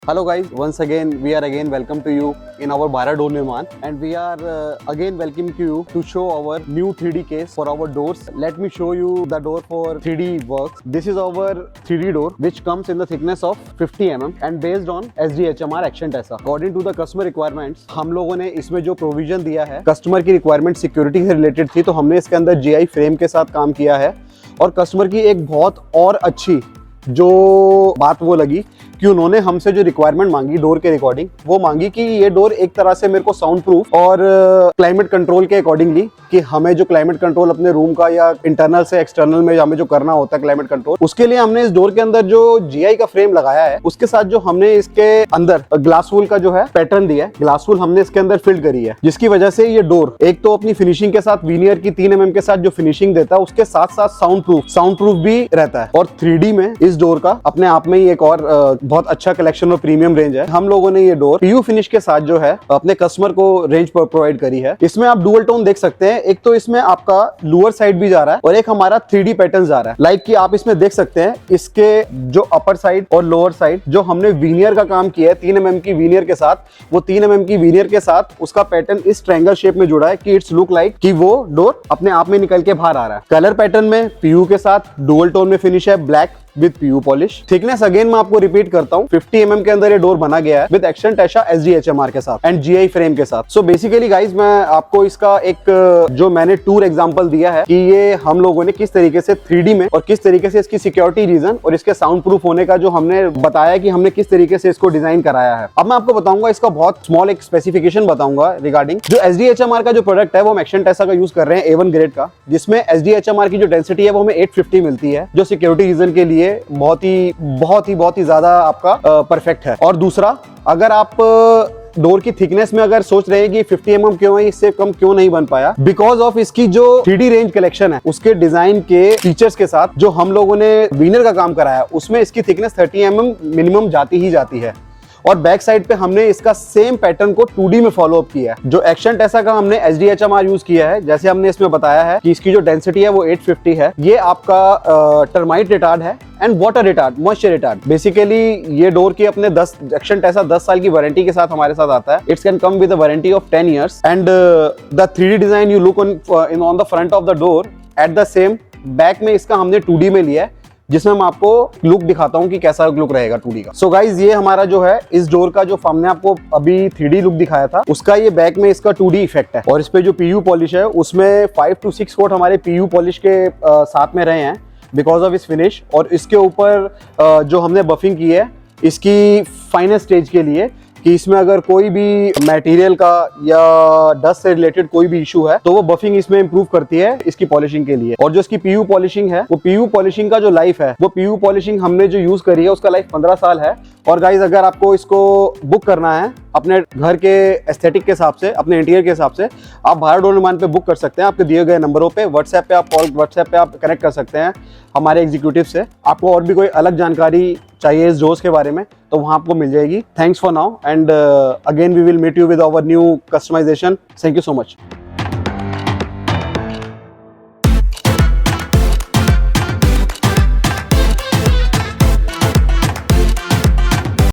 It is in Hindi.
Hello guys, once again we are again welcome to you in our Bharat Door Nirman, and we are again welcoming you to show our new 3D case for our doors. Let me show you the door for 3D works. This is our 3D door which comes in the thickness of 50 mm and based on SDHMR Action Tessa. According to the customer requirements, हम लोगों ने इसमें जो प्रोविजन दिया है, कस्टमर की रिक्वायरमेंट सिक्योरिटी से रिलेटेड थी, तो हमने इसके अंदर GI फ्रेम के साथ काम किया है। और कस्टमर की एक बहुत और अच्छी जो बात वो लगी कि उन्होंने हमसे जो रिक्वायरमेंट मांगी डोर के रिकॉर्डिंग, वो मांगी कि ये डोर एक तरह से मेरे को साउंड प्रूफ और क्लाइमेट कंट्रोल के अकॉर्डिंगली, कि हमें जो क्लाइमेट कंट्रोल अपने रूम का या इंटरनल से एक्सटर्नल में हमें जो करना होता है क्लाइमेट कंट्रोल, उसके लिए हमने इस डोर के अंदर जो GI का फ्रेम लगाया है, उसके साथ जो हमने इसके अंदर ग्लास वूल का जो है पैटर्न दिया है, ग्लास वूल हमने इसके अंदर फिल्ड करी है, जिसकी वजह से ये डोर एक तो अपनी फिनिशिंग के साथ वीनियर की 3 mm के साथ जो फिनिशिंग देता है, उसके साथ साथ साउंड प्रूफ भी रहता है। और 3D में इस डोर का अपने आप में ही एक और बहुत अच्छा कलेक्शन और प्रीमियम रेंज है। हम लोगों ने ये डोर PU फिनिश के साथ जो है अपने कस्टमर को रेंज पर प्रोवाइड करी है। इसमें आप डुअल टोन देख सकते हैं, एक तो इसमें आपका लोअर साइड भी जा रहा है और एक हमारा 3D पैटर्न जा रहा है। लाइक कि आप इसमें देख सकते हैं इसके जो अपर साइड और लोअर साइड जो हमने वीनियर का काम किया है 3 mm की वीनियर के साथ, वो 3 mm की वीनियर के साथ उसका पैटर्न इस ट्रायंगल शेप में जुड़ा है कि इट्स लुक लाइक कि वो डोर अपने आप में निकल के बाहर आ रहा है। कलर पैटर्न में PU के साथ डुअल टोन में फिनिश है, black with PU polish. Thickness again मैं आपको रिपीट करता हूँ, 50 mm के अंदर ये डोर बना गया है विद एक्शन टेसा SDHMR के साथ एंड GI फ्रेम के साथ। सो बेसिकली गाइज मैं आपको इसका एक जो मैंने टूर एग्जांपल दिया है कि ये हम लोगों ने किस तरीके से 3D में और किस तरीके से इसकी सिक्योरिटी रीजन और इसके साउंड प्रूफ होने का जो हमने बताया कि हमने किस तरीके से इसको डिजाइन कराया है। अब मैं आपको बताऊंगा इसका बहुत स्मॉल एक स्पेसिफिकेशन बताऊंगा रिगार्डिंग जो SDHMR का जो प्रोडक्ट है, वो हम एक्शन टेसा का यूज कर रहे हैं A1 ग्रेड का, जिसमें SDHMR की जो डेंसिटी है वो हमें 850 मिलती है, जो सिक्योरिटी रीजन के लिए बहुत ही ज्यादा आपका परफेक्ट है। और दूसरा, अगर आप डोर की थिकनेस में अगर सोच रहे हैं कि 50 mm क्यों है, इससे कम क्यों नहीं बन पाया, बिकॉज ऑफ इसकी जो 3D रेंज कलेक्शन है उसके डिजाइन के फीचर्स के साथ जो हम लोगों ने वीनर का काम कराया, उसमें इसकी थिकनेस 30 mm मिनिमम जाती है। और बैक साइड पे हमने इसका सेम पैटर्न को 2D में फॉलो अप किया है। जो एक्शन टेसा का हमने SDHMR यूज किया है, जैसे हमने इसमें बताया है कि इसकी जो डेंसिटी है वो 850 है। ये आपका टर्माइट रिटार्ड है and water retard, moisture retard. Basically ये डोर की अपने 10 एक्शन टेसा 10 साल की वारंटी के साथ हमारे साथ आता है। It's can come with a warranty of 10 years and the 3D design you look on the front of the door at the same back में इसका हमने 2D में लिया है, जिसमें मैं आपको लुक दिखाता हूं कि कैसा लुक रहेगा 2D का। सो गाइज ये हमारा जो है इस डोर का जो हमने आपको अभी 3D लुक दिखाया था, उसका ये बैक में इसका 2D इफेक्ट है। और इस पे जो PU पॉलिश है उसमें 5 to 6 कोट हमारे PU पॉलिश के साथ में रहे हैं बिकॉज ऑफ इस फिनिश। और इसके ऊपर जो हमने बफिंग की है इसकी फाइनल स्टेज के लिए, कि इसमें अगर कोई भी मटेरियल का या डस्ट से रिलेटेड कोई भी इशू है तो वो बफिंग इसमें इंप्रूव करती है इसकी पॉलिशिंग के लिए। और जो इसकी PU पॉलिशिंग है, वो PU पॉलिशिंग का जो लाइफ है, वो PU पॉलिशिंग हमने जो यूज करी है उसका लाइफ 15 साल है। और गाइज अगर आपको इसको बुक करना है अपने घर के एस्थेटिक के हिसाब से, अपने इंटीरियर के हिसाब से, आप भारत डोर निर्माण पे बुक कर सकते हैं। आपके दिए गए नंबरों पे व्हाट्सएप पे आप कनेक्ट कर सकते हैं हमारे एग्जीक्यूटिव से। आपको और भी कोई अलग जानकारी चाहिए इस डोर्स के बारे में तो वहां आपको मिल जाएगी। Thanks for now and again we will meet you with our new customization. Thank you so much.